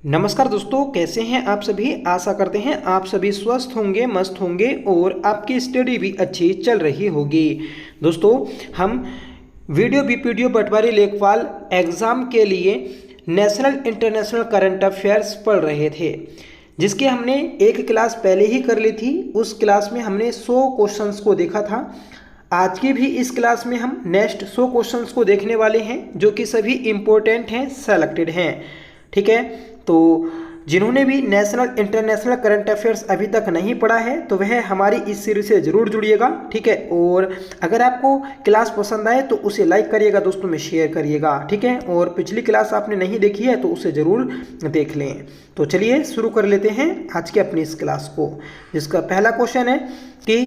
नमस्कार दोस्तों, कैसे हैं आप सभी। आशा करते हैं आप सभी स्वस्थ होंगे, मस्त होंगे और आपकी स्टडी भी अच्छी चल रही होगी। दोस्तों, हम वीडियो बीपीडीओ पटवारी लेखपाल एग्ज़ाम के लिए नेशनल इंटरनेशनल करंट अफेयर्स पढ़ रहे थे, जिसके हमने एक क्लास पहले ही कर ली थी। उस क्लास में हमने 100 क्वेश्चंस को देखा था। आज की भी इस क्लास में हम नेक्स्ट 100 क्वेश्चंस को देखने वाले हैं, जो कि सभी इम्पोर्टेंट हैं, सेलेक्टेड हैं। ठीक है, तो जिन्होंने भी नेशनल इंटरनेशनल करंट अफेयर्स अभी तक नहीं पढ़ा है तो वह हमारी इस सीरीज से ज़रूर जुड़िएगा। ठीक है, और अगर आपको क्लास पसंद आए तो उसे लाइक करिएगा, दोस्तों में शेयर करिएगा। ठीक है, और पिछली क्लास आपने नहीं देखी है तो उसे ज़रूर देख लें। तो चलिए शुरू कर लेते हैं आज की अपनी इस क्लास को, जिसका पहला क्वेश्चन है कि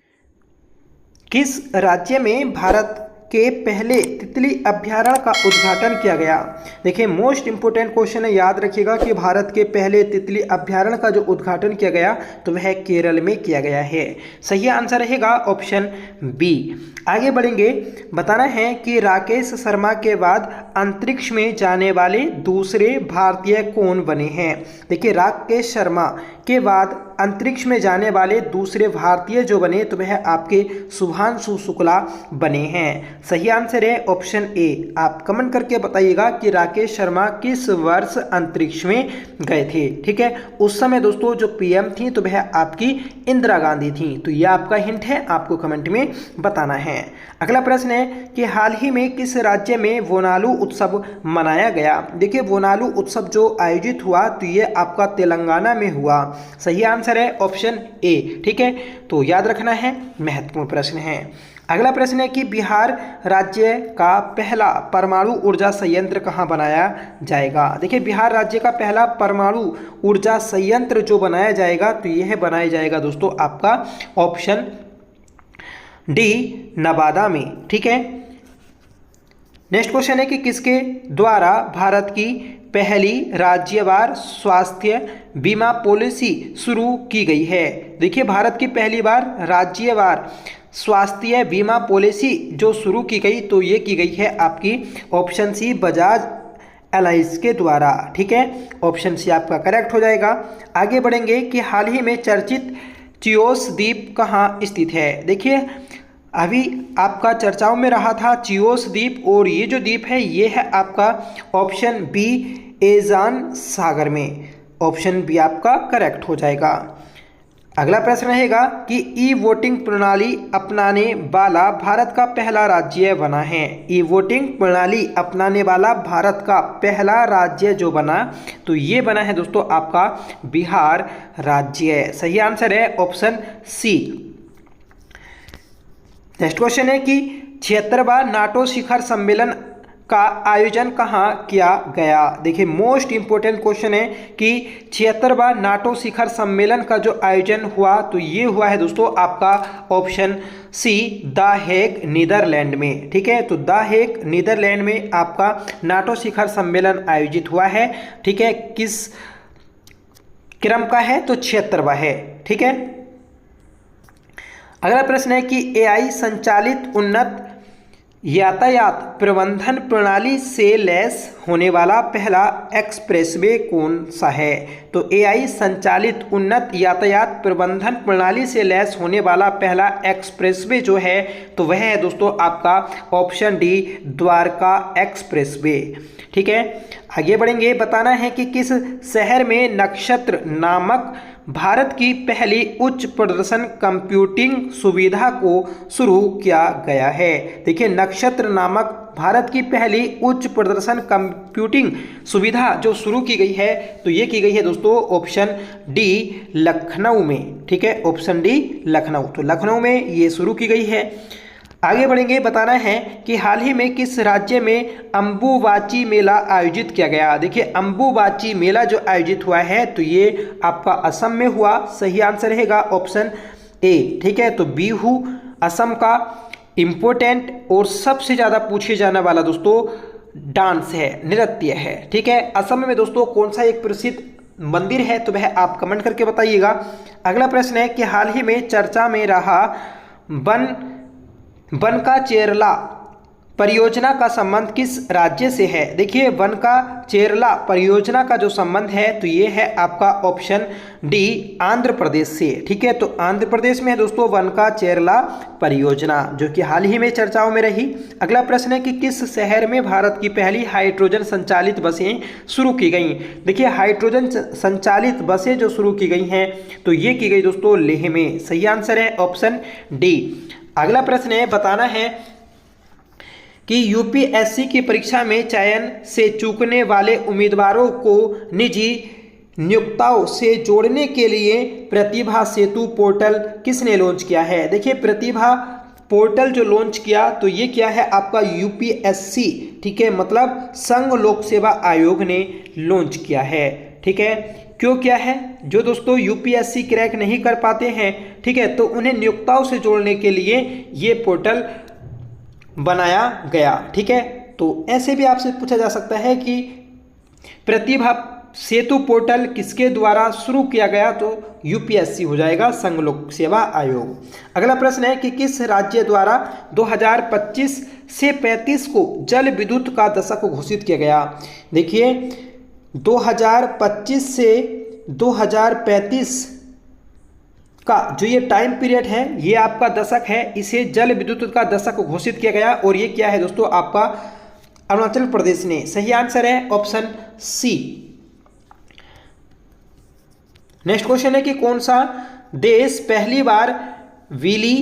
किस राज्य में भारत के पहले तितली अभ्यारण्य का उद्घाटन किया गया। देखिए, मोस्ट इंपोर्टेंट क्वेश्चन है, याद रखिएगा कि भारत के पहले तितली अभ्यारण्य का जो उद्घाटन किया गया तो वह केरल में किया गया है। सही आंसर रहेगा ऑप्शन बी। आगे बढ़ेंगे, बताना है कि राकेश शर्मा के बाद अंतरिक्ष में जाने वाले दूसरे भारतीय कौन बने हैं। देखिए, राकेश शर्मा के बाद अंतरिक्ष में जाने वाले दूसरे भारतीय जो बने तो वह आपके शुभांशु शुक्ला बने हैं। सही आंसर है ऑप्शन ए। आप कमेंट करके बताइएगा कि राकेश शर्मा किस वर्ष अंतरिक्ष में गए थे। ठीक है, उस समय दोस्तों जो पीएम थी तो वह आपकी इंदिरा गांधी थी। तो यह आपका हिंट है, आपको कमेंट में बताना है। अगला प्रश्न है कि हाल ही में किस राज्य में वोनालू उत्सव मनाया गया। देखिए, वोनालू उत्सव जो आयोजित हुआ तो ये आपका तेलंगाना में हुआ। सही आंसर है ऑप्शन ए। ठीक है, तो याद रखना है, महत्वपूर्ण प्रश्न है। अगला प्रश्न है कि बिहार राज्य का पहला परमाणु ऊर्जा संयंत्र कहाँ बनाया जाएगा। देखिए, बिहार राज्य का पहला परमाणु ऊर्जा संयंत्र जो बनाया जाएगा तो यह बनाया जाएगा दोस्तों आपका ऑप्शन डी, नवादा में। ठीक है, नेक्स्ट क्वेश्चन है कि किसके द्वारा भारत की पहली राज्यवार स्वास्थ्य बीमा पॉलिसी शुरू की गई है। देखिए, भारत की पहली बार राज्यवार स्वास्थ्य बीमा पॉलिसी जो शुरू की गई तो ये की गई है आपकी ऑप्शन सी, बजाज एलायंस के द्वारा। ठीक है, ऑप्शन सी आपका करेक्ट हो जाएगा। आगे बढ़ेंगे कि हाल ही में चर्चित चियोस द्वीप कहाँ स्थित है। देखिए, अभी आपका चर्चाओं में रहा था चियोस द्वीप, और ये जो द्वीप है ये है आपका ऑप्शन बी, एजान सागर में। ऑप्शन बी आपका करेक्ट हो जाएगा। अगला प्रश्न रहेगा कि ई वोटिंग प्रणाली अपनाने वाला भारत का पहला राज्य बना है। ई वोटिंग प्रणाली अपनाने वाला भारत का पहला राज्य जो बना तो ये बना है दोस्तों आपका बिहार राज्य। सही आंसर है ऑप्शन सी। नेक्स्ट क्वेश्चन है कि 76वां नाटो शिखर सम्मेलन का आयोजन कहाँ किया गया। देखिए, मोस्ट इंपोर्टेंट क्वेश्चन है कि 76वां नाटो शिखर सम्मेलन का जो आयोजन हुआ तो ये हुआ है दोस्तों आपका option C, the Hague Netherland में। ठीक है, तो द हेग नीदरलैंड में आपका नाटो शिखर सम्मेलन आयोजित हुआ है। ठीक है, किस क्रम का है तो 76वां है। ठीक है, अगला प्रश्न है कि एआई संचालित उन्नत यातायात प्रबंधन प्रणाली से लैस होने वाला पहला एक्सप्रेसवे कौन सा है। तो एआई संचालित उन्नत यातायात प्रबंधन प्रणाली से लैस होने वाला पहला एक्सप्रेसवे जो है तो वह है दोस्तों आपका ऑप्शन डी, द्वारका एक्सप्रेसवे। ठीक है, आगे बढ़ेंगे, बताना है कि किस शहर में नक्षत्र नामक भारत की पहली उच्च प्रदर्शन कंप्यूटिंग सुविधा को शुरू किया गया है। देखिए, नक्षत्र नामक भारत की पहली उच्च प्रदर्शन कंप्यूटिंग सुविधा जो शुरू की गई है तो ये की गई है दोस्तों ऑप्शन डी, लखनऊ में। ठीक है, ऑप्शन डी लखनऊ, तो लखनऊ में ये शुरू की गई है। आगे बढ़ेंगे, बताना है कि हाल ही में किस राज्य में अम्बुबाची मेला आयोजित किया गया। देखिए, अम्बुबाची मेला जो आयोजित हुआ है तो ये आपका असम में हुआ। सही आंसर रहेगा ऑप्शन ए। ठीक है, तो बिहू असम का इम्पोर्टेंट और सबसे ज़्यादा पूछे जाने वाला दोस्तों डांस है, नृत्य है। ठीक है, असम में दोस्तों कौन सा एक प्रसिद्ध मंदिर है तो वह आप कमेंट करके बताइएगा। अगला प्रश्न है कि हाल ही में चर्चा में रहा बनका चेरला परियोजना का संबंध किस राज्य से है? देखिए वन का चेरला परियोजना का जो संबंध है तो ये है आपका ऑप्शन डी आंध्र प्रदेश से। ठीक है, तो आंध्र प्रदेश में है दोस्तों वन का चेरला परियोजना, जो कि हाल ही में चर्चाओं में रही। अगला प्रश्न है कि किस शहर में भारत की पहली हाइड्रोजन संचालित बसें शुरू की गई? देखिए हाइड्रोजन संचालित बसें जो शुरू की गई हैं तो ये की गई दोस्तों लेह में। सही आंसर है ऑप्शन डी। अगला प्रश्न है, बताना है कि यूपीएससी की परीक्षा में चयन से चूकने वाले उम्मीदवारों को निजी नियोक्ताओं से जोड़ने के लिए प्रतिभा सेतु पोर्टल किसने लॉन्च किया है? देखिए प्रतिभा पोर्टल जो लॉन्च किया तो ये क्या है आपका यूपीएससी, ठीक है, मतलब संघ लोक सेवा आयोग ने लॉन्च किया है। ठीक है, क्यों क्या है? जो दोस्तों यूपीएससी क्रैक नहीं कर पाते हैं, ठीक है, तो उन्हें नियोक्ताओं से जोड़ने के लिए ये पोर्टल बनाया गया। ठीक है, तो ऐसे भी आपसे पूछा जा सकता है कि प्रतिभा सेतु पोर्टल किसके द्वारा शुरू किया गया? तो यूपीएससी हो जाएगा, संघ लोक सेवा आयोग। अगला प्रश्न है कि किस राज्य द्वारा 2025 से 35 को जल विद्युत का दशक घोषित किया गया? देखिए 2025 से 2035 का जो ये टाइम पीरियड है ये आपका दशक है, इसे जल विद्युत का दशक घोषित किया गया और ये क्या है दोस्तों आपका अरुणाचल प्रदेश ने। सही आंसर है ऑप्शन सी। नेक्स्ट क्वेश्चन है कि कौन सा देश पहली बार विली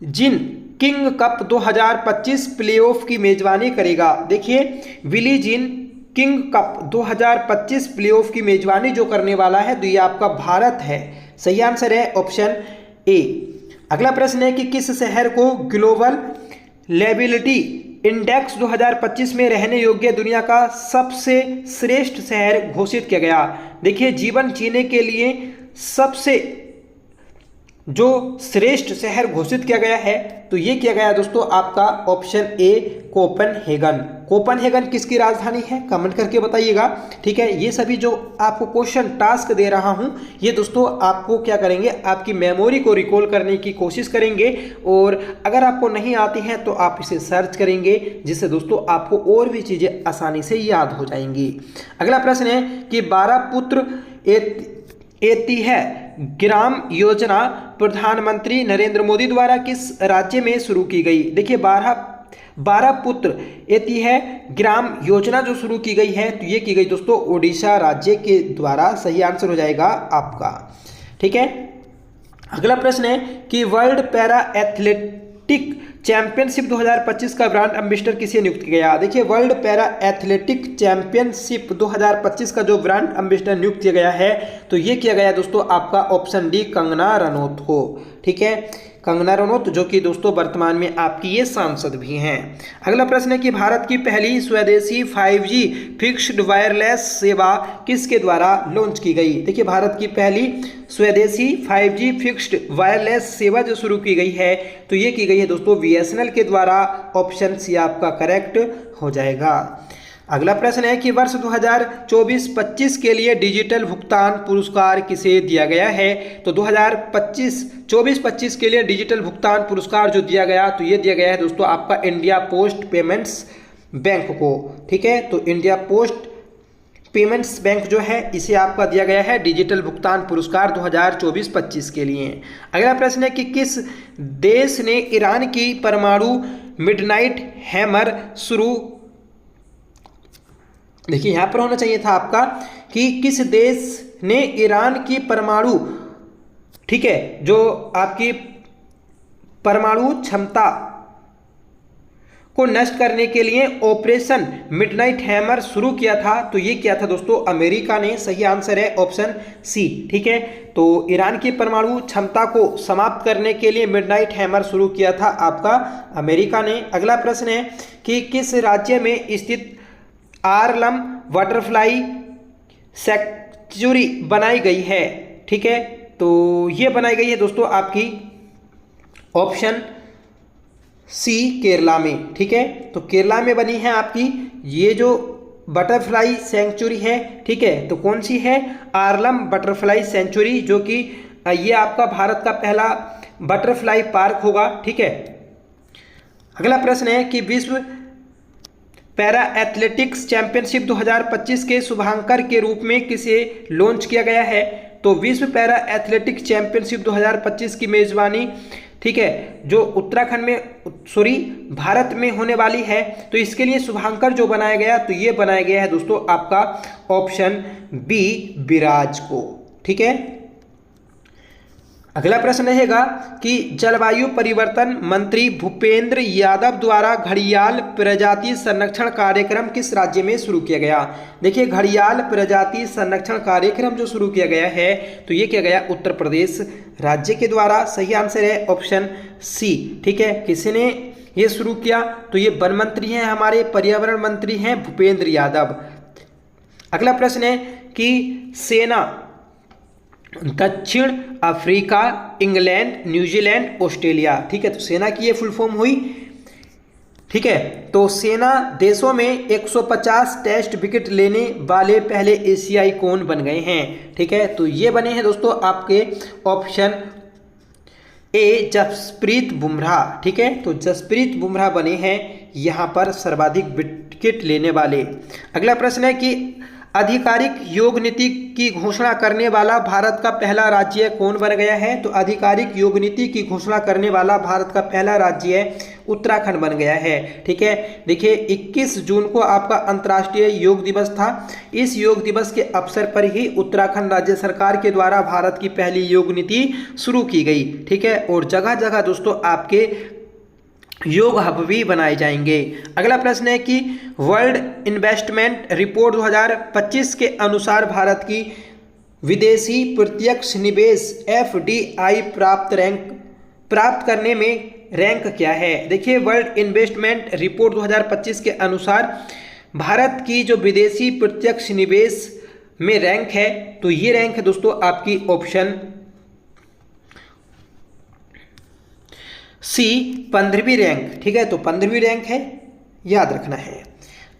जिन किंग कप 2025 प्लेऑफ की मेजबानी करेगा? देखिए विली जिन किंग कप 2025 प्लेऑफ की मेजबानी जो करने वाला है तो ये आपका भारत है। सही आंसर है ऑप्शन ए। अगला प्रश्न है कि किस शहर को ग्लोबल लिविलिटी इंडेक्स 2025 में रहने योग्य दुनिया का सबसे श्रेष्ठ शहर घोषित किया गया? देखिए जीवन जीने के लिए सबसे जो श्रेष्ठ शहर घोषित किया गया है तो ये किया गया दोस्तों आपका ऑप्शन ए कोपेनहेगन। कोपेनहेगन किसकी राजधानी है? कमेंट करके बताइएगा। ठीक है, ये सभी जो आपको क्वेश्चन टास्क दे रहा हूं ये दोस्तों आपको क्या करेंगे, आपकी मेमोरी को रिकॉल करने की कोशिश करेंगे और अगर आपको नहीं आती हैं तो आप इसे सर्च करेंगे, जिससे दोस्तों आपको और भी चीज़ें आसानी से याद हो जाएंगी। अगला प्रश्न है कि 12 पुत्र एती है ग्राम योजना प्रधानमंत्री नरेंद्र मोदी द्वारा किस राज्य में शुरू की गई? देखिए 12 पुत्र एती है ग्राम योजना जो शुरू की गई है तो ये की गई दोस्तों ओडिशा राज्य के द्वारा। सही आंसर हो जाएगा आपका। ठीक है, अगला प्रश्न है कि वर्ल्ड पैरा एथलेटिक चैंपियनशिप 2025 का ब्रांड एम्बेसडर किसे नियुक्त किया गया? देखिए वर्ल्ड पैरा एथलेटिक चैंपियनशिप 2025 का जो ब्रांड एम्बेसडर नियुक्त किया गया है तो ये किया गया दोस्तों आपका ऑप्शन डी कंगना रनौत को। ठीक है, कंगना रनौत जो कि दोस्तों वर्तमान में आपकी ये सांसद भी हैं। अगला प्रश्न है कि भारत की पहली स्वदेशी 5G फिक्स्ड वायरलेस सेवा किसके द्वारा लॉन्च की गई? देखिए भारत की पहली स्वदेशी 5G फिक्स्ड वायरलेस सेवा जो शुरू की गई है तो ये की गई है दोस्तों BSNL के द्वारा। ऑप्शन सी आपका करेक्ट हो जाएगा। अगला प्रश्न है कि वर्ष 2024-25 के लिए डिजिटल भुगतान पुरस्कार किसे दिया गया है? तो 2024-25 के लिए डिजिटल भुगतान पुरस्कार जो दिया गया तो ये दिया गया है दोस्तों आपका इंडिया पोस्ट पेमेंट्स बैंक को। ठीक है, तो इंडिया पोस्ट पेमेंट्स बैंक जो है इसे आपका दिया गया है डिजिटल भुगतान पुरस्कार 2024-25 के लिए। अगला प्रश्न है कि किस देश ने ईरान की परमाणु मिडनाइट हैमर शुरू, देखिए यहां पर होना चाहिए था आपका कि किस देश ने ईरान की परमाणु, ठीक है, जो आपकी परमाणु क्षमता को नष्ट करने के लिए ऑपरेशन मिडनाइट हैमर शुरू किया था? तो ये किया था दोस्तों अमेरिका ने। सही आंसर है ऑप्शन सी। ठीक है, तो ईरान की परमाणु क्षमता को समाप्त करने के लिए मिडनाइट हैमर शुरू किया था आपका अमेरिका ने। अगला प्रश्न है कि किस राज्य में स्थित आरलम बटरफ्लाई सैंक्चुरी बनाई गई है? ठीक है, तो ये बनाई गई है दोस्तों आपकी ऑप्शन सी केरला में। ठीक है, तो केरला में बनी है आपकी ये जो बटरफ्लाई सेंचुरी है। ठीक है, तो कौन सी है? आरलम बटरफ्लाई सेंचुरी, जो कि ये आपका भारत का पहला बटरफ्लाई पार्क होगा। ठीक है, अगला प्रश्न है कि विश्व पैरा एथलेटिक्स चैंपियनशिप 2025 के शुभांकर के रूप में किसे लॉन्च किया गया है? तो विश्व पैरा एथलेटिक्स चैंपियनशिप 2025 की मेजबानी, ठीक है, जो उत्तराखंड में भारत में होने वाली है, तो इसके लिए शुभांकर जो बनाया गया, तो ये बनाया गया है दोस्तों आपका ऑप्शन बी विराज को। ठीक है। अगला प्रश्न रहेगा कि जलवायु परिवर्तन मंत्री भूपेंद्र यादव द्वारा घड़ियाल प्रजाति संरक्षण कार्यक्रम किस राज्य में शुरू किया गया? देखिए, घड़ियाल प्रजाति संरक्षण कार्यक्रम जो शुरू किया गया है, तो ये किया गया उत्तर प्रदेश राज्य के द्वारा। सही आंसर है ऑप्शन सी। ठीक है, किसी ने ये शुरू किया? तो ये वन मंत्री हैं, हमारे पर्यावरण मंत्री हैं भूपेंद्र यादव। अगला प्रश्न है कि सेना दक्षिण अफ्रीका, इंग्लैंड, न्यूजीलैंड, ऑस्ट्रेलिया, ठीक है, तो सेना की ये फुल फॉर्म हुई। ठीक है, तो सेना देशों में 150 टेस्ट विकेट लेने वाले पहले एशियाई कौन बन गए हैं? ठीक है, तो ये बने हैं दोस्तों आपके ऑप्शन ए जसप्रीत बुमराह। ठीक है, तो जसप्रीत बुमराह बने हैं यहाँ पर सर्वाधिक विकेट लेने वाले। अगला प्रश्न है कि आधिकारिक योग नीति की घोषणा करने वाला भारत का पहला राज्य कौन बन गया है? तो आधिकारिक योग नीति की घोषणा करने वाला भारत का पहला राज्य उत्तराखंड बन गया है। ठीक है, देखिए 21 जून को आपका अंतर्राष्ट्रीय योग दिवस था। इस योग दिवस के अवसर पर ही उत्तराखंड राज्य सरकार के द्वारा भारत की पहली योग नीति शुरू की गई। ठीक है, और जगह जगह दोस्तों आपके योग हब भी बनाए जाएंगे। अगला प्रश्न है कि वर्ल्ड इन्वेस्टमेंट रिपोर्ट 2025 के अनुसार भारत की विदेशी प्रत्यक्ष निवेश FDI प्राप्त करने में रैंक क्या है? देखिए, वर्ल्ड इन्वेस्टमेंट रिपोर्ट 2025 के अनुसार भारत की जो विदेशी प्रत्यक्ष निवेश में रैंक है, तो ये रैंक है दोस्तों आपकी ऑप्शन सी 15वीं रैंक। ठीक है, तो 15वीं रैंक है, याद रखना है।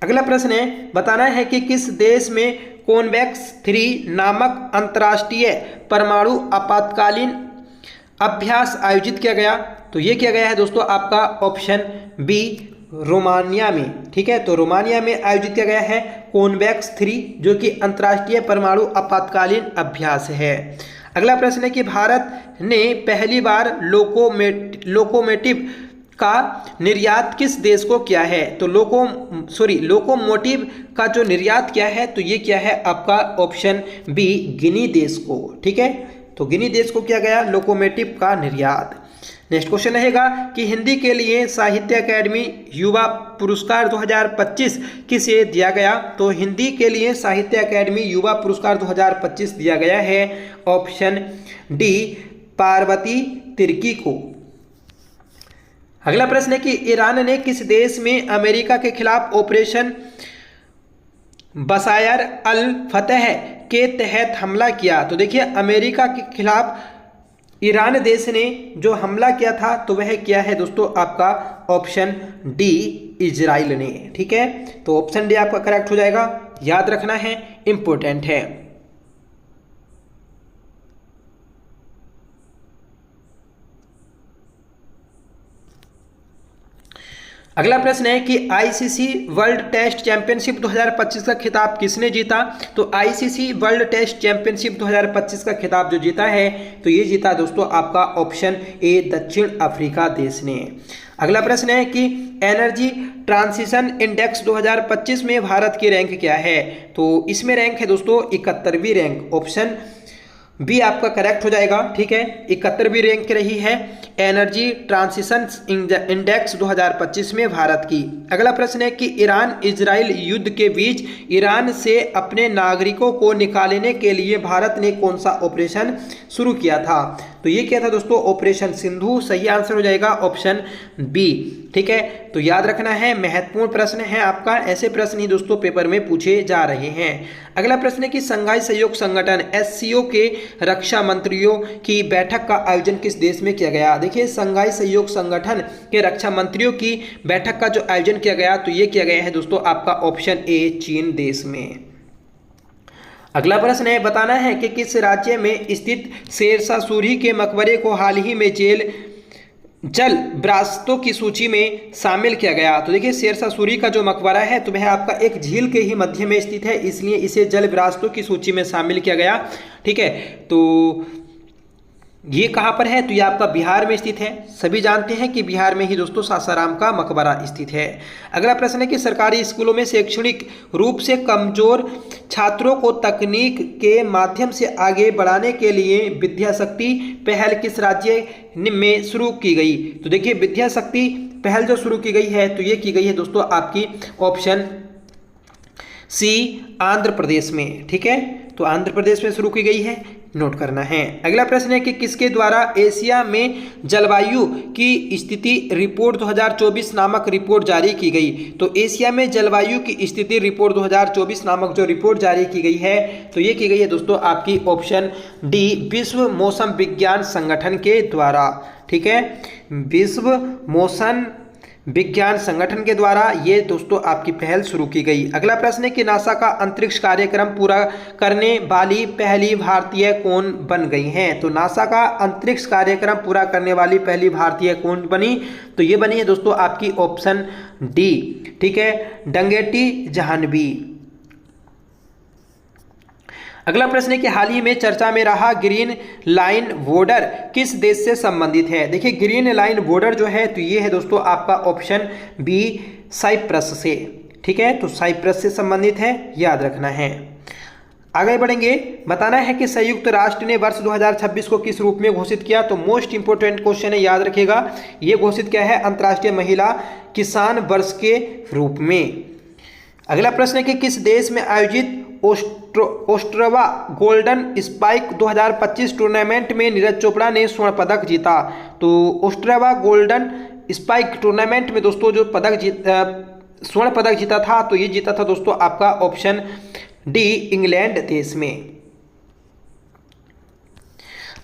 अगला प्रश्न है, बताना है कि किस देश में कॉन्वैक्स 3 नामक अंतर्राष्ट्रीय परमाणु आपातकालीन अभ्यास आयोजित किया गया? तो ये किया गया है दोस्तों आपका ऑप्शन बी रोमानिया में। ठीक है, तो रोमानिया में आयोजित किया गया है कॉन्वैक्स 3, जो कि अंतर्राष्ट्रीय परमाणु आपातकालीन अभ्यास है। अगला प्रश्न है कि भारत ने पहली बार लोकोमोटिव का निर्यात किस देश को किया है? तो लोकोमोटिव का जो निर्यात किया है, तो ये क्या है आपका ऑप्शन बी गिनी देश को। ठीक है, तो गिनी देश को किया गया लोकोमोटिव का निर्यात। नेक्स्ट क्वेश्चन रहेगा कि हिंदी के लिए साहित्य अकादमी युवा पुरस्कार 2025 किसे दिया गया? तो हिंदी के लिए साहित्य अकादमी युवा पुरस्कार 2025 दिया गया है ऑप्शन डी पार्वती तिर्की को। अगला प्रश्न है कि ईरान ने किस देश में अमेरिका के खिलाफ ऑपरेशन बशायर अल फतह के तहत हमला किया? तो देखिए, अमेरिका के खिलाफ ईरान देश ने जो हमला किया था, तो वह क्या है दोस्तों आपका ऑप्शन डी इजराइल ने। ठीक है, तो ऑप्शन डी आपका करेक्ट हो जाएगा, याद रखना है, इंपॉर्टेंट है। अगला प्रश्न है कि आईसीसी वर्ल्ड टेस्ट चैंपियनशिप 2025 का खिताब किसने जीता? तो आईसीसी वर्ल्ड टेस्ट चैंपियनशिप 2025 का खिताब जो जीता है, तो ये जीता दोस्तों आपका ऑप्शन ए दक्षिण अफ्रीका देश ने। अगला प्रश्न है कि एनर्जी ट्रांजिशन इंडेक्स 2025 में भारत की रैंक क्या है? तो इसमें रैंक है दोस्तों 71वीं रैंक, ऑप्शन बी आपका करेक्ट हो जाएगा। ठीक है, 71वीं रैंक रही है एनर्जी ट्रांजिशन इंडेक्स 2025 में भारत की। अगला प्रश्न है कि ईरान इजराइल युद्ध के बीच ईरान से अपने नागरिकों को निकालने के लिए भारत ने कौन सा ऑपरेशन शुरू किया था? तो ये क्या था दोस्तों ऑपरेशन सिंधु। सही आंसर हो जाएगा ऑप्शन बी। ठीक है, तो याद रखना है, महत्वपूर्ण प्रश्न है आपका, ऐसे प्रश्न ही दोस्तों पेपर में पूछे जा रहे हैं। अगला प्रश्न है कि संघाई सहयोग संगठन SCO के रक्षा मंत्रियों की बैठक का आयोजन किस देश में किया गया? देखिए, संघाई सहयोग संगठन के रक्षा मंत्रियों की बैठक का जो आयोजन किया गया, तो ये किया गया है दोस्तों आपका ऑप्शन ए चीन देश में। अगला प्रश्न है, बताना है कि किस राज्य में स्थित शेरशाह सूरी के मकबरे को हाल ही में जेल जल विरासतों की सूची में शामिल किया गया? तो देखिए शेरशाह सूरी का जो मकबरा है तो वह आपका एक झील के ही मध्य में स्थित है, इसलिए इसे जल विरासतों की सूची में शामिल किया गया। ठीक है, तो ये कहाँ पर है? तो ये आपका बिहार में स्थित है। सभी जानते हैं कि बिहार में ही दोस्तों सासाराम का मकबरा स्थित है। अगला प्रश्न है कि सरकारी स्कूलों में शैक्षणिक रूप से कमजोर छात्रों को तकनीक के माध्यम से आगे बढ़ाने के लिए विद्या शक्ति पहल किस राज्य में शुरू की गई? तो देखिए विद्या शक्ति पहल जो शुरू की गई है तो ये की गई है दोस्तों आपकी ऑप्शन सी आंध्र प्रदेश में। ठीक है, तो आंध्र प्रदेश में शुरू की गई है, नोट करना है। अगला प्रश्न है कि किसके द्वारा एशिया में जलवायु की स्थिति रिपोर्ट 2024 नामक रिपोर्ट जारी की गई? तो एशिया में जलवायु की स्थिति रिपोर्ट 2024 नामक जो रिपोर्ट जारी की गई है तो ये की गई है दोस्तों आपकी ऑप्शन डी विश्व मौसम विज्ञान संगठन के द्वारा। ठीक है, विश्व मौसम विज्ञान संगठन के द्वारा ये दोस्तों आपकी पहल शुरू की गई। अगला प्रश्न है कि नासा का अंतरिक्ष कार्यक्रम पूरा करने वाली पहली भारतीय कौन बन गई हैं? तो नासा का अंतरिक्ष कार्यक्रम पूरा करने वाली पहली भारतीय कौन बनी? तो ये बनी है दोस्तों आपकी ऑप्शन डी। ठीक है, डंगेटी जाह्नवी। अगला प्रश्न है कि हाल ही में चर्चा में रहा ग्रीन लाइन बॉर्डर किस देश से संबंधित है? देखिए ग्रीन लाइन बॉर्डर जो है तो ये है दोस्तों आपका ऑप्शन बी साइप्रस से। ठीक है, तो साइप्रस से संबंधित है, याद रखना है। आगे बढ़ेंगे, बताना है कि संयुक्त राष्ट्र ने वर्ष 2026 को किस रूप में घोषित किया? तो मोस्ट इंपोर्टेंट क्वेश्चन है, याद रखिएगा। ये घोषित किया है अंतर्राष्ट्रीय महिला किसान वर्ष के रूप में। अगला प्रश्न है कि किस देश में आयोजित ओस्ट्रवा गोल्डन स्पाइक 2025 टूर्नामेंट में नीरज चोपड़ा ने स्वर्ण पदक जीता? तो ओस्ट्रवा गोल्डन स्पाइक टूर्नामेंट में दोस्तों जो स्वर्ण पदक जीता था तो ये जीता था दोस्तों आपका ऑप्शन डी इंग्लैंड देश में।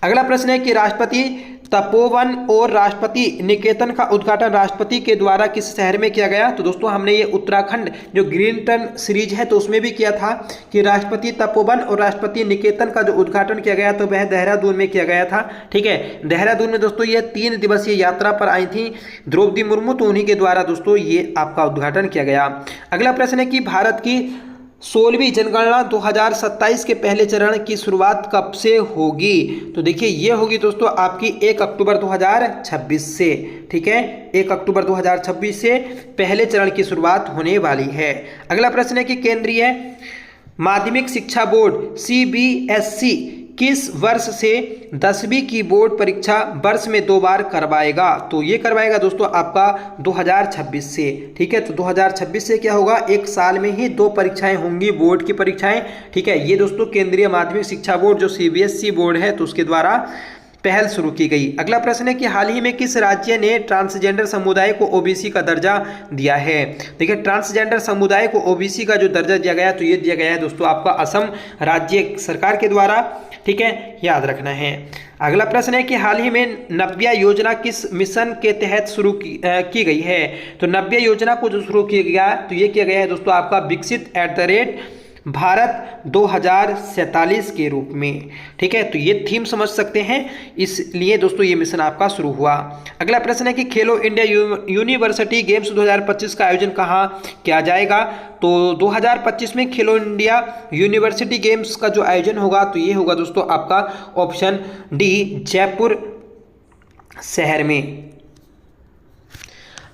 अगला प्रश्न है कि राष्ट्रपति तपोवन और राष्ट्रपति निकेतन का उद्घाटन राष्ट्रपति के द्वारा किस शहर में किया गया? तो दोस्तों हमने ये उत्तराखंड जो ग्रीन टर्न सीरीज है तो उसमें भी किया था कि राष्ट्रपति तपोवन और राष्ट्रपति निकेतन का जो उद्घाटन किया गया तो वह देहरादून में किया गया था। ठीक है, देहरादून में दोस्तों ये 3 दिवसीय यात्रा पर आई थी द्रौपदी मुर्मू, तो उन्हीं के द्वारा दोस्तों ये आपका उद्घाटन किया गया। अगला प्रश्न है कि भारत की 16वीं जनगणना 2027 के पहले चरण की शुरुआत कब से होगी? तो देखिए ये होगी दोस्तों आपकी 1 अक्टूबर 2026 से। ठीक है, 1 अक्टूबर 2026 से पहले चरण की शुरुआत होने वाली है। अगला प्रश्न है कि केंद्रीय माध्यमिक शिक्षा बोर्ड CBSE किस वर्ष से 10वीं की बोर्ड परीक्षा वर्ष में 2 बार करवाएगा? तो ये करवाएगा दोस्तों आपका 2026 से। ठीक है, तो 2026 से क्या होगा, एक साल में ही 2 परीक्षाएं होंगी बोर्ड की परीक्षाएं। ठीक है, ये दोस्तों केंद्रीय माध्यमिक शिक्षा बोर्ड जो CBSE बोर्ड है तो उसके द्वारा पहल शुरू की गई। अगला प्रश्न है कि हाल ही में किस राज्य ने ट्रांसजेंडर समुदाय को OBC का दर्जा दिया है? देखिए ट्रांसजेंडर समुदाय को OBC का जो दर्जा दिया गया तो ये दिया गया है दोस्तों आपका असम राज्य सरकार के द्वारा। ठीक है, याद रखना है। अगला प्रश्न है कि हाल ही में नव्या योजना किस मिशन के तहत शुरू की गई है? तो नव्या योजना को जो शुरू किया गया तो ये किया गया है दोस्तों आपका विकसित भारत 2047 के रूप में। ठीक है, तो ये थीम समझ सकते हैं, इसलिए दोस्तों ये मिशन आपका शुरू हुआ। अगला प्रश्न है कि खेलो इंडिया यूनिवर्सिटी गेम्स 2025 का आयोजन कहाँ किया जाएगा? तो 2025 में खेलो इंडिया यूनिवर्सिटी गेम्स का जो आयोजन होगा तो ये होगा दोस्तों आपका ऑप्शन डी जयपुर शहर में।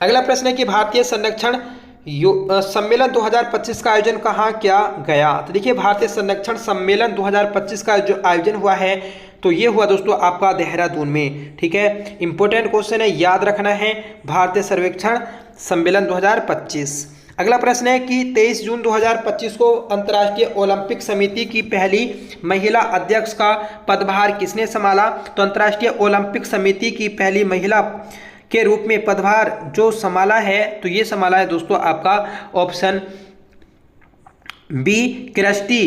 अगला प्रश्न है कि भारतीय संरक्षण सम्मेलन 2025 का आयोजन कहाँ किया गया? तो देखिए भारतीय संरक्षण सम्मेलन 2025 का जो आयोजन हुआ है तो ये हुआ दोस्तों आपका देहरादून में। ठीक है, इंपॉर्टेंट क्वेश्चन है, याद रखना है, भारतीय सर्वेक्षण सम्मेलन 2025। अगला प्रश्न है कि 23 जून 2025 को अंतर्राष्ट्रीय ओलंपिक समिति की पहली महिला अध्यक्ष का पदभार किसने संभाला? तो अंतर्राष्ट्रीय ओलंपिक समिति की पहली महिला के रूप में पदभार जो संभाला है तो ये संभाला है दोस्तों आपका ऑप्शन बी क्रिस्टी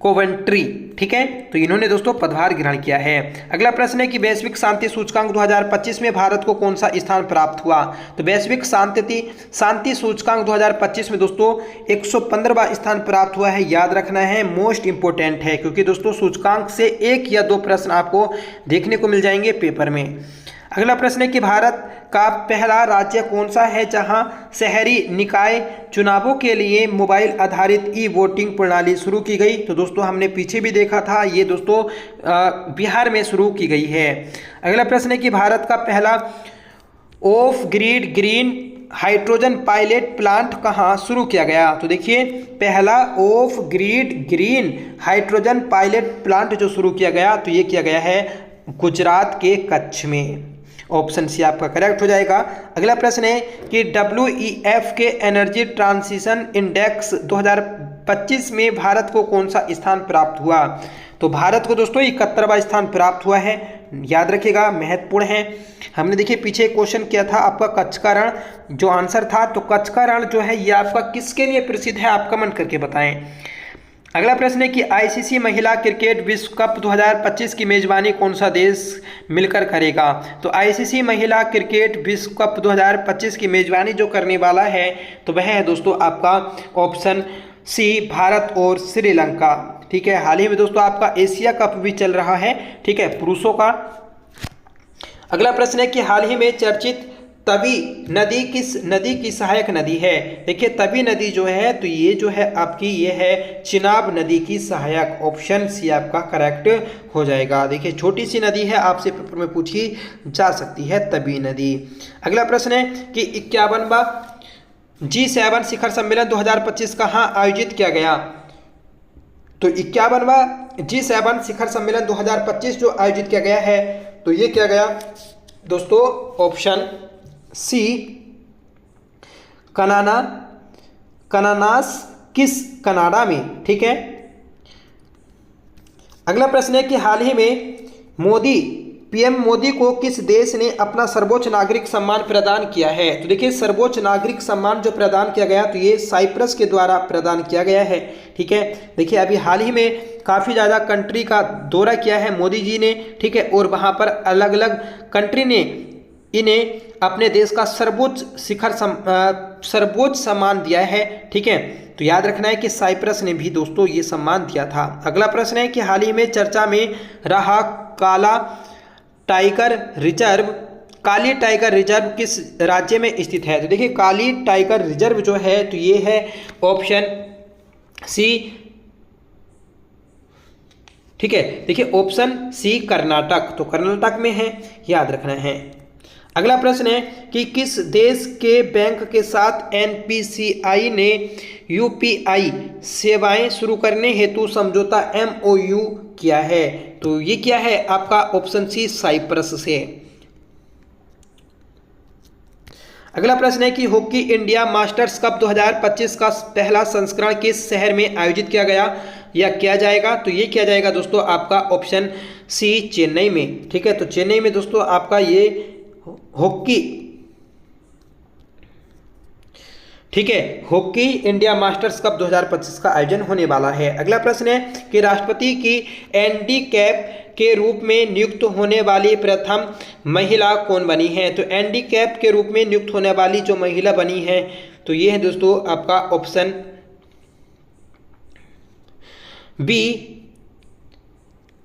कोवेंट्री। ठीक है, तो इन्होंने दोस्तों पदभार ग्रहण किया है। अगला प्रश्न है कि वैश्विक शांति सूचकांक 2025 में भारत को कौन सा स्थान प्राप्त हुआ? तो वैश्विक शांति सूचकांक 2025 में दोस्तों 115वां स्थान प्राप्त हुआ है, याद रखना है, मोस्ट इंपोर्टेंट है क्योंकि दोस्तों सूचकांक से 1 या 2 प्रश्न आपको देखने को मिल जाएंगे पेपर में। अगला प्रश्न है कि भारत का पहला राज्य कौन सा है जहां शहरी निकाय चुनावों के लिए मोबाइल आधारित ई वोटिंग प्रणाली शुरू की गई। तो दोस्तों हमने पीछे भी देखा था, ये दोस्तों बिहार में शुरू की गई है। अगला प्रश्न है कि भारत का पहला of grid green hydrogen pilot plant कहाँ शुरू किया गया। तो देखिए पहला of grid green hydrogen pilot plant जो शुरू किया गया तो ये किया गया है गुजरात के कच्छ में। ऑप्शन सी आपका करेक्ट हो जाएगा। अगला प्रश्न है कि WEF के एनर्जी ट्रांजिशन इंडेक्स 2025 में भारत को कौन सा स्थान प्राप्त हुआ। तो भारत को दोस्तों 71वां स्थान प्राप्त हुआ है, याद रखिएगा, महत्वपूर्ण है। हमने देखिए पीछे क्वेश्चन किया था आपका कच्छ का रण जो आंसर था, तो कच्छ का रण जो है ये आपका किसके लिए प्रसिद्ध है, आप कमेंट करके बताएं। अगला प्रश्न है कि ICC महिला क्रिकेट विश्व कप 2025 की मेजबानी कौन सा देश मिलकर करेगा। तो ICC महिला क्रिकेट विश्व कप 2025 की मेजबानी जो करने वाला है तो वह है दोस्तों आपका ऑप्शन सी भारत और श्रीलंका। ठीक है, हाल ही में दोस्तों आपका एशिया कप भी चल रहा है, ठीक है, पुरुषों का। अगला प्रश्न है कि हाल ही में चर्चित तवी नदी किस नदी की सहायक नदी है। देखिए तवी नदी जो है तो ये जो है आपकी ये है चिनाब नदी की सहायक। ऑप्शन सी आपका करेक्ट हो जाएगा। देखिए छोटी सी नदी है, आपसे पेपर में पूछी जा सकती है तवी नदी। अगला प्रश्न है कि 51वां G7 शिखर सम्मेलन 2025 कहाँ आयोजित किया गया। तो 51वां G7 शिखर सम्मेलन 2025 जो आयोजित किया गया है तो ये किया गया दोस्तों ऑप्शन सी कनानास किस कनाडा में। ठीक है। अगला प्रश्न है कि हाल ही में पीएम मोदी को किस देश ने अपना सर्वोच्च नागरिक सम्मान प्रदान किया है। तो देखिए सर्वोच्च नागरिक सम्मान जो प्रदान किया गया तो ये साइप्रस के द्वारा प्रदान किया गया है। ठीक है, देखिए अभी हाल ही में काफ़ी ज़्यादा कंट्री का दौरा किया है मोदी जी ने, ठीक है, और वहाँ पर अलग अलग कंट्री ने इन्हें अपने देश का सर्वोच्च सम्मान दिया है। ठीक है, तो याद रखना है कि साइप्रस ने भी दोस्तों ये सम्मान दिया था। अगला प्रश्न है कि हाल ही में चर्चा में रहा काली टाइगर रिजर्व किस राज्य में स्थित है। तो देखिए काली टाइगर रिजर्व जो है तो ये है ऑप्शन सी। ठीक है, देखिए ऑप्शन सी कर्नाटक, तो कर्नाटक में है, याद रखना है। अगला प्रश्न है कि किस देश के बैंक के साथ NPCI ने UPI सेवाएं शुरू करने हेतु समझौता MOU किया है। तो ये क्या है आपका ऑप्शन सी साइप्रस से। अगला प्रश्न है कि हॉकी इंडिया मास्टर्स कप 2025 का पहला संस्करण किस शहर में आयोजित किया गया या किया जाएगा। तो ये किया जाएगा दोस्तों आपका ऑप्शन सी चेन्नई में। ठीक है, तो चेन्नई में दोस्तों आपका ये हॉकी, ठीक है, हॉकी इंडिया मास्टर्स कप 2025 का आयोजन होने वाला है। अगला प्रश्न है कि राष्ट्रपति की हैंडीकैप के रूप में नियुक्त होने वाली प्रथम महिला कौन बनी है। तो हैंडीकैप के रूप में नियुक्त होने वाली जो महिला बनी है तो ये है दोस्तों आपका ऑप्शन बी।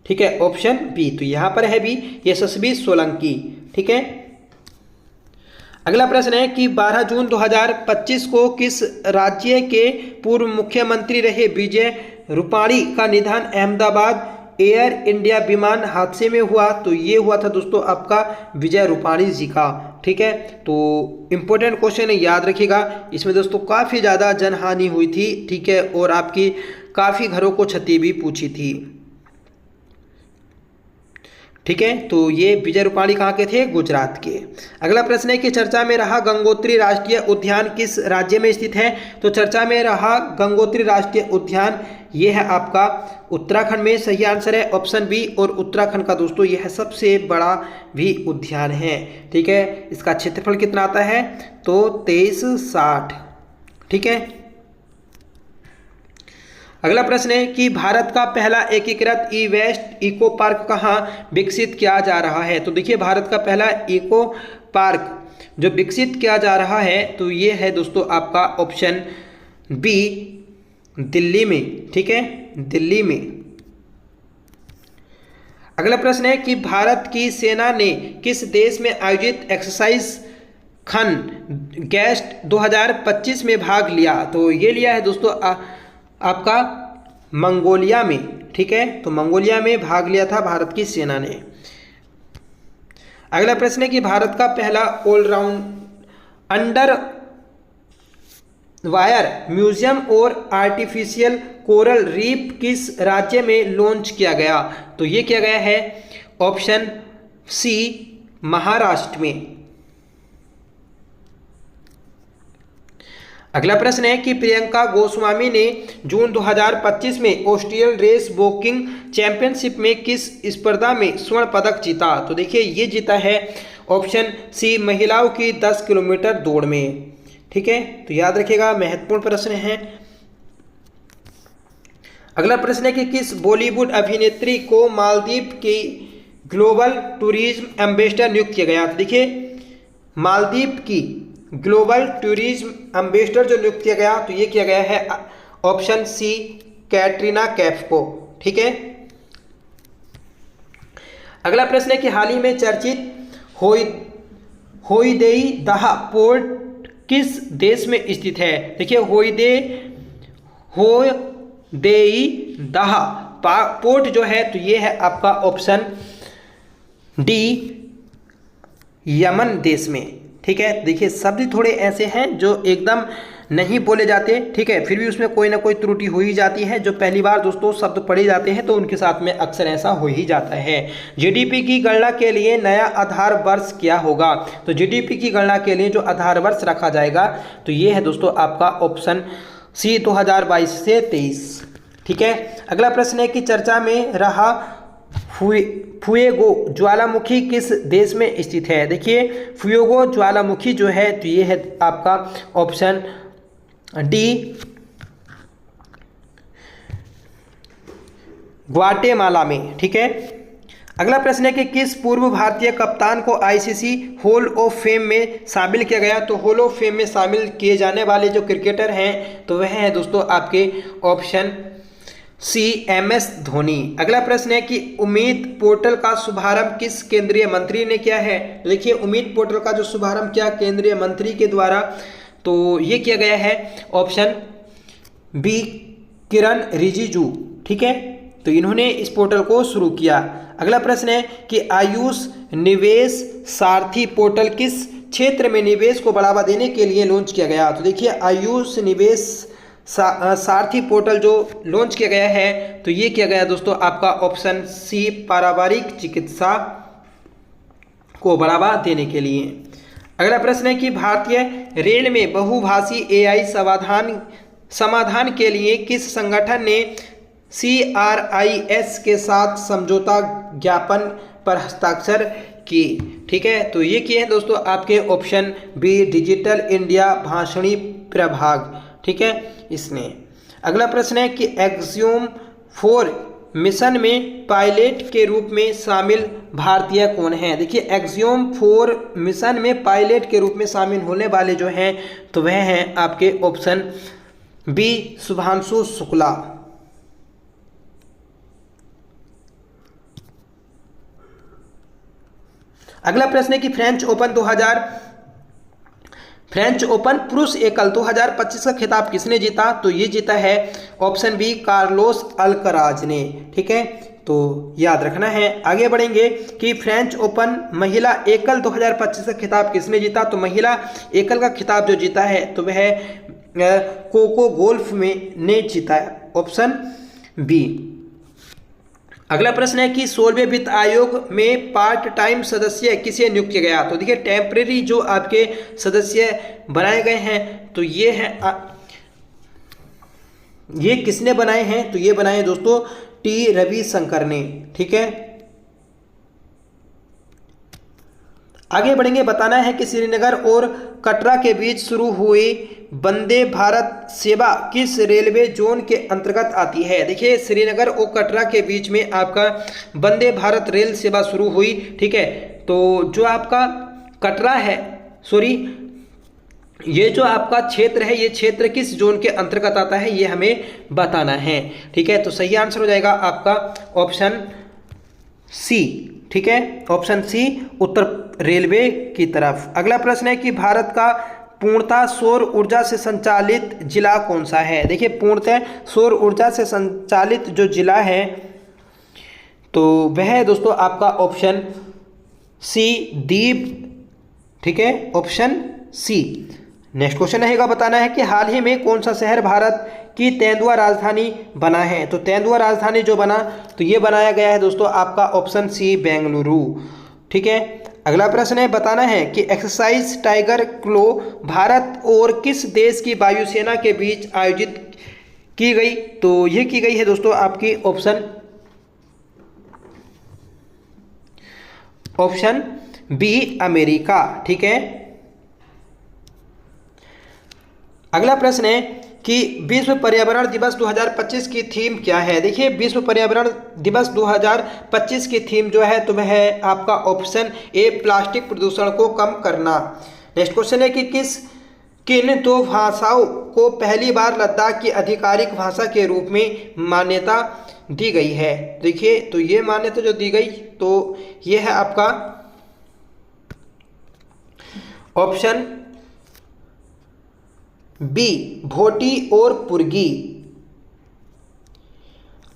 ठीक है, ऑप्शन बी, तो यहां पर है बी, यशस्वी सोलंकी। ठीक है। अगला प्रश्न है कि 12 जून 2025 को किस राज्य के पूर्व मुख्यमंत्री रहे विजय रूपाणी का निधन अहमदाबाद एयर इंडिया विमान हादसे में हुआ। तो ये हुआ था दोस्तों आपका विजय रूपाणी जी का। ठीक है, तो इम्पोर्टेंट क्वेश्चन है, याद रखिएगा। इसमें दोस्तों काफ़ी ज़्यादा जनहानि हुई थी, ठीक है, और आपकी काफ़ी घरों को क्षति भी पूछी थी। ठीक है, तो ये विजय रूपाणी कहाँ के थे, गुजरात के। अगला प्रश्न है कि चर्चा में रहा गंगोत्री राष्ट्रीय उद्यान किस राज्य में स्थित है। तो चर्चा में रहा गंगोत्री राष्ट्रीय उद्यान ये है आपका उत्तराखंड में। सही आंसर है ऑप्शन बी, और उत्तराखंड का दोस्तों यह सबसे बड़ा भी उद्यान है। ठीक है, इसका क्षेत्रफल कितना आता है तो 2360। ठीक है। अगला प्रश्न है कि भारत का पहला एकीकृत ई वेस्ट इको पार्क कहाँ विकसित किया जा रहा है। तो देखिए भारत का पहला इको पार्क जो विकसित किया जा रहा है तो ये है दोस्तों आपका ऑप्शन बी, दिल्ली में। ठीक है, दिल्ली में। अगला प्रश्न है कि भारत की सेना ने किस देश में आयोजित एक्सरसाइज खन गेस्ट 2025 में भाग लिया? तो ये लिया है दोस्तों आपका मंगोलिया में। ठीक है, तो मंगोलिया में भाग लिया था भारत की सेना ने। अगला प्रश्न है कि भारत का पहला ऑलराउंड अंडर वायर म्यूजियम और आर्टिफिशियल कोरल रीफ किस राज्य में लॉन्च किया गया? तो ये किया गया है ऑप्शन सी महाराष्ट्र में। अगला प्रश्न है कि प्रियंका गोस्वामी ने जून 2025 में ऑस्ट्रेलियन रेस वॉकिंग चैंपियनशिप में किस स्पर्धा में स्वर्ण पदक जीता? तो देखिए ये जीता है ऑप्शन सी महिलाओं की 10 किलोमीटर दौड़ में। ठीक है, तो याद रखिएगा, महत्वपूर्ण प्रश्न है। अगला प्रश्न है कि किस बॉलीवुड अभिनेत्री को मालदीव की ग्लोबल टूरिज्म एम्बेसडर नियुक्त किया गया? तो देखिए मालदीव की ग्लोबल टूरिज्म एम्बेसडर जो नियुक्त किया गया, तो ये किया गया है ऑप्शन सी कैटरीना कैफ को। ठीक है, अगला प्रश्न है कि हाल ही में चर्चित होइदेई दाह पोर्ट किस देश में स्थित है? देखिए होइदेई दाह पोर्ट जो है, तो ये है आपका ऑप्शन डी यमन देश में। ठीक है, देखिए शब्द थोड़े ऐसे हैं जो एकदम नहीं बोले जाते, ठीक है, फिर भी उसमें कोई ना कोई त्रुटि हो ही जाती है। जो पहली बार दोस्तों शब्द पढ़े जाते हैं तो उनके साथ में अक्सर ऐसा हो ही जाता है। जीडीपी की गणना के लिए नया आधार वर्ष क्या होगा? तो जीडीपी की गणना के लिए जो आधार वर्ष रखा जाएगा, तो ये है दोस्तों आपका ऑप्शन सी 2022 से 23। ठीक है, अगला प्रश्न है कि चर्चा में रहा फुएगो ज्वालामुखी किस देश में स्थित है? देखिए फुएगो ज्वालामुखी जो है, तो ये है आपका ऑप्शन डी ग्वाटेमाला में। ठीक है, अगला प्रश्न है कि किस पूर्व भारतीय कप्तान को आईसीसी हॉल ऑफ फेम में शामिल किया गया? तो हॉल ऑफ फेम में शामिल किए जाने वाले जो क्रिकेटर हैं, तो वह है दोस्तों आपके ऑप्शन सी MS धोनी। अगला प्रश्न है कि उम्मीद पोर्टल का शुभारंभ किस केंद्रीय मंत्री ने किया है? देखिए उम्मीद पोर्टल का जो शुभारंभ किया केंद्रीय मंत्री के द्वारा, तो ये किया गया है ऑप्शन बी किरण रिजिजू। ठीक है, तो इन्होंने इस पोर्टल को शुरू किया। अगला प्रश्न है कि आयुष निवेश सारथी पोर्टल किस क्षेत्र में निवेश को बढ़ावा देने के लिए लॉन्च किया गया? तो देखिए आयुष निवेश सारथी पोर्टल जो लॉन्च किया गया है, तो ये किया गया दोस्तों आपका ऑप्शन सी पारिवारिक चिकित्सा को बढ़ावा देने के लिए। अगला प्रश्न है कि भारतीय रेल में बहुभाषी AI समाधान के लिए किस संगठन ने CRIS के साथ समझौता ज्ञापन पर हस्ताक्षर की? ठीक है, तो ये किए हैं दोस्तों आपके option B digital India Bhashini प्रभाग। ठीक है, इसने। अगला प्रश्न है कि एक्सियोम 4 मिशन में पायलट के रूप में शामिल भारतीय कौन है? देखिए एक्सियोम 4 मिशन में पायलट के रूप में शामिल होने वाले जो हैं, तो वह हैं आपके ऑप्शन बी शुभांशु शुक्ला। अगला प्रश्न है कि फ्रेंच ओपन पुरुष एकल 2025 का खिताब किसने जीता? तो ये जीता है ऑप्शन बी कार्लोस अल्कराज ने। ठीक है, तो याद रखना है। आगे बढ़ेंगे कि फ्रेंच ओपन महिला एकल 2025 का खिताब किसने जीता? तो महिला एकल का खिताब जो जीता है, तो वह कोको गोल्फ में ने जीता है, ऑप्शन बी। अगला प्रश्न है कि 16वें वित्त आयोग में पार्ट टाइम सदस्य किसे नियुक्त किया गया? तो देखिए टेम्परेरी जो आपके सदस्य बनाए गए हैं, तो ये है ये किसने बनाए हैं? तो ये बनाए दोस्तों टी रविशंकर ने। ठीक है, आगे बढ़ेंगे। बताना है कि श्रीनगर और कटरा के बीच शुरू हुई वंदे भारत सेवा किस रेलवे जोन के अंतर्गत आती है? देखिए श्रीनगर और कटरा के बीच में आपका वंदे भारत रेल सेवा शुरू हुई। ठीक है, तो जो आपका कटरा है, ये जो आपका क्षेत्र है, ये क्षेत्र किस जोन के अंतर्गत आता है, ये हमें बताना है। ठीक है, तो सही आंसर हो जाएगा आपका ऑप्शन सी, ठीक है, ऑप्शन सी उत्तर रेलवे की तरफ। अगला प्रश्न है कि भारत का पूर्णतः सौर ऊर्जा से संचालित जिला कौन सा है। देखिए पूर्णतः सौर ऊर्जा से संचालित जो जिला है तो वह है दोस्तों आपका ऑप्शन सी दीव, ठीक है, ऑप्शन सी। नेक्स्ट क्वेश्चन रहेगा, बताना है कि हाल ही में कौन सा शहर भारत की तेंदुआ राजधानी बना है। तो तेंदुआ राजधानी जो बना तो ये बनाया गया है दोस्तों आपका ऑप्शन सी बेंगलुरु, ठीक है। अगला प्रश्न है, बताना है कि एक्सरसाइज टाइगर क्लो भारत और किस देश की वायुसेना के बीच आयोजित की गई। तो ये की गई है दोस्तों आपकी ऑप्शन बी अमेरिका, ठीक है। अगला प्रश्न है कि विश्व पर्यावरण दिवस 2025 की थीम क्या है। देखिए विश्व पर्यावरण दिवस 2025 की थीम जो है तो वह है आपका ऑप्शन ए प्लास्टिक प्रदूषण को कम करना। नेक्स्ट क्वेश्चन है कि किन दो भाषाओं को पहली बार लद्दाख की आधिकारिक भाषा के रूप में मान्यता दी गई है। देखिए तो ये मान्यता जो दी गई तो ये है आपका ऑप्शन बी भोटी और पुर्गी।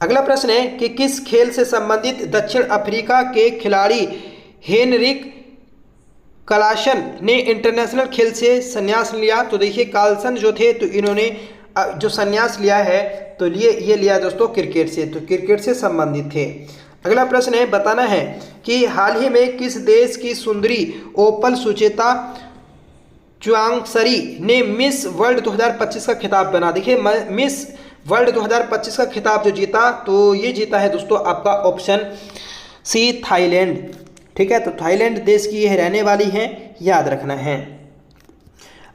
अगला प्रश्न है कि किस खेल से संबंधित दक्षिण अफ्रीका के खिलाड़ी हेनरिक क्लासन ने इंटरनेशनल खेल से संन्यास लिया। तो देखिए कार्लसन जो थे तो इन्होंने जो संन्यास लिया है तो ये लिया दोस्तों क्रिकेट से, तो क्रिकेट से संबंधित थे। अगला प्रश्न है, बताना है कि हाल ही में किस देश की सुंदरी ओपल सुचेता च्वांगसरी ने मिस वर्ल्ड 2025 का खिताब बना। देखिए मिस वर्ल्ड 2025 का खिताब जो जीता तो ये जीता है दोस्तों आपका ऑप्शन सी थाईलैंड, ठीक है। तो थाईलैंड देश की यह रहने वाली हैं, याद रखना है।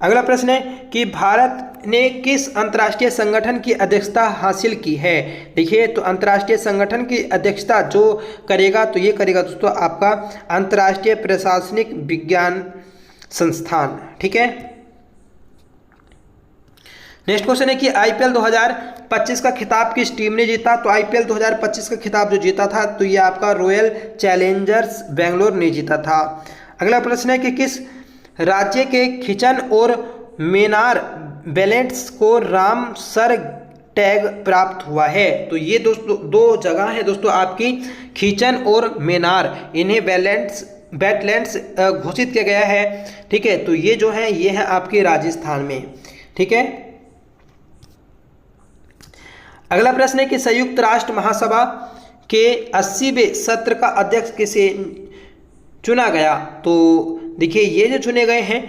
अगला प्रश्न है कि भारत ने किस अंतर्राष्ट्रीय संगठन की अध्यक्षता हासिल की है। देखिए तो अंतर्राष्ट्रीय संगठन की अध्यक्षता जो करेगा तो ये करेगा दोस्तों आपका अंतर्राष्ट्रीय प्रशासनिक विज्ञान संस्थान, ठीक है। नेक्स्ट क्वेश्चन है कि आईपीएल 2025 का खिताब किस टीम ने जीता। तो आईपीएल 2025 का खिताब जो जीता था तो ये आपका रॉयल चैलेंजर्स बेंगलोर ने जीता था। अगला प्रश्न है कि किस राज्य के खिचन और मेनार बैलेट्स को रामसर टैग प्राप्त हुआ है। तो ये दोस्तों दो जगह है दोस्तों आपकी खिचन और मेनार, इन्हें वेटलैंड्स घोषित किया गया है, ठीक है। तो ये जो है ये है आपके राजस्थान में, ठीक है। अगला प्रश्न है कि संयुक्त राष्ट्र महासभा के 80वें सत्र का अध्यक्ष किसे चुना गया। तो देखिए ये जो चुने गए हैं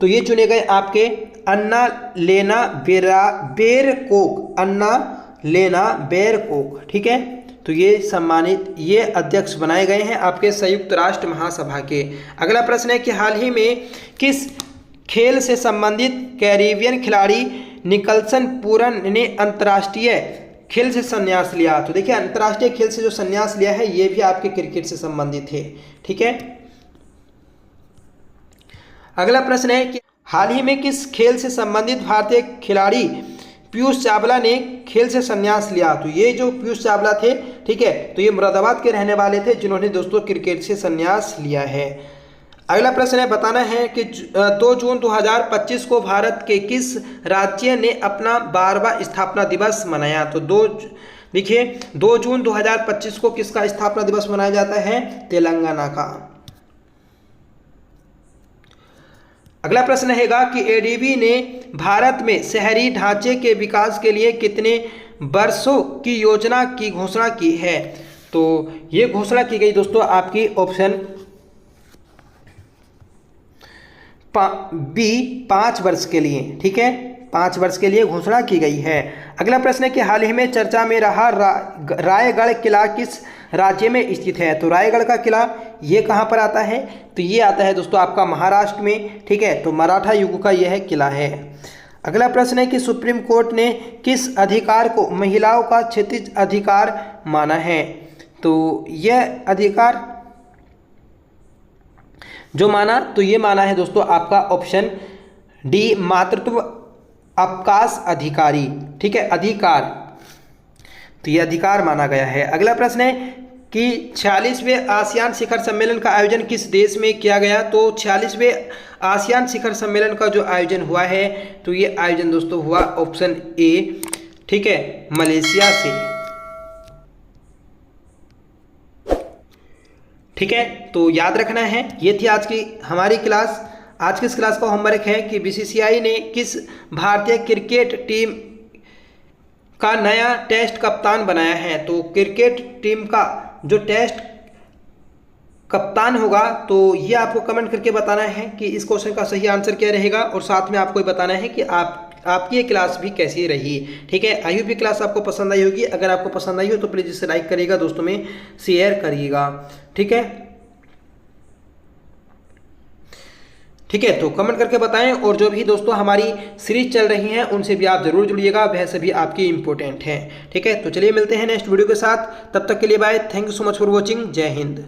तो ये चुने गए आपके अन्ना लेना बेरकोक, ठीक है। तो ये सम्मानित ये अध्यक्ष बनाए गए हैं आपके संयुक्त राष्ट्र महासभा के। अगला प्रश्न है कि हाल ही में किस खेल से संबंधित कैरिबियन खिलाड़ी निकलसन पूरन ने अंतर्राष्ट्रीय खेल से संन्यास लिया। तो देखिए अंतर्राष्ट्रीय खेल से जो संन्यास लिया है ये भी आपके क्रिकेट से संबंधित है, ठीक है। अगला प्रश्न है कि हाल ही में किस खेल से संबंधित भारतीय खिलाड़ी पीयूष चावला ने खेल से संन्यास लिया। तो ये जो पीयूष चावला थे, ठीक है, तो ये मुरादाबाद के रहने वाले थे जिन्होंने दोस्तों क्रिकेट से संन्यास लिया है। अगला प्रश्न है, बताना है कि 2 जून 2025 को भारत के किस राज्य ने अपना 12वां स्थापना दिवस मनाया। तो देखिए 2 जून 2025 को किसका स्थापना दिवस मनाया जाता है, तेलंगाना का। अगला प्रश्न रहेगा कि एडीबी ने भारत में शहरी ढांचे के विकास के लिए कितने वर्षों की योजना की घोषणा की है। तो ये घोषणा की गई दोस्तों आपकी ऑप्शन बी 5 वर्ष के लिए, ठीक है, 5 वर्ष के लिए घोषणा की गई है। अगला प्रश्न है कि हाल ही में चर्चा में रहा रायगढ़ किला किस राज्य में स्थित है। तो रायगढ़ का किला ये कहाँ पर आता है, तो ये आता है दोस्तों आपका महाराष्ट्र में, ठीक है। तो मराठा युग का यह किला है। अगला प्रश्न है कि सुप्रीम कोर्ट ने किस अधिकार को महिलाओं का क्षितिज अधिकार माना है। तो यह अधिकार जो माना तो ये माना है दोस्तों आपका ऑप्शन डी मातृत्व अवकाश अधिकारी, ठीक है, अधिकार, तो ये अधिकार माना गया है। अगला प्रश्न है कि 46वें आसियान शिखर सम्मेलन का आयोजन किस देश में किया गया। तो 46वें आसियान शिखर सम्मेलन का जो आयोजन हुआ है तो ये आयोजन दोस्तों हुआ ऑप्शन ए, ठीक है, मलेशिया से। ठीक है, तो याद रखना है। ये थी आज की हमारी क्लास। आज की इस क्लास का होमवर्क है कि बीसीसीआई ने किस भारतीय क्रिकेट टीम का नया टेस्ट कप्तान बनाया है। तो क्रिकेट टीम का जो टेस्ट कप्तान होगा तो ये आपको कमेंट करके बताना है कि इस क्वेश्चन का सही आंसर क्या रहेगा, और साथ में आपको बताना है कि आपकी ये क्लास भी कैसी रही। ठीक है, आई होप ये क्लास आपको पसंद आई होगी। अगर आपको पसंद आई हो तो प्लीज़ इसे लाइक करिएगा, दोस्तों में शेयर करिएगा। ठीक है, ठीक है, तो कमेंट करके बताएं। और जो भी दोस्तों हमारी सीरीज चल रही हैं उनसे भी आप जरूर जुड़िएगा, वह सभी आपकी इंपॉर्टेंट हैं। ठीक है, तो चलिए मिलते हैं नेक्स्ट वीडियो के साथ। तब तक के लिए bye. Thank you so much for watching. जय हिंद।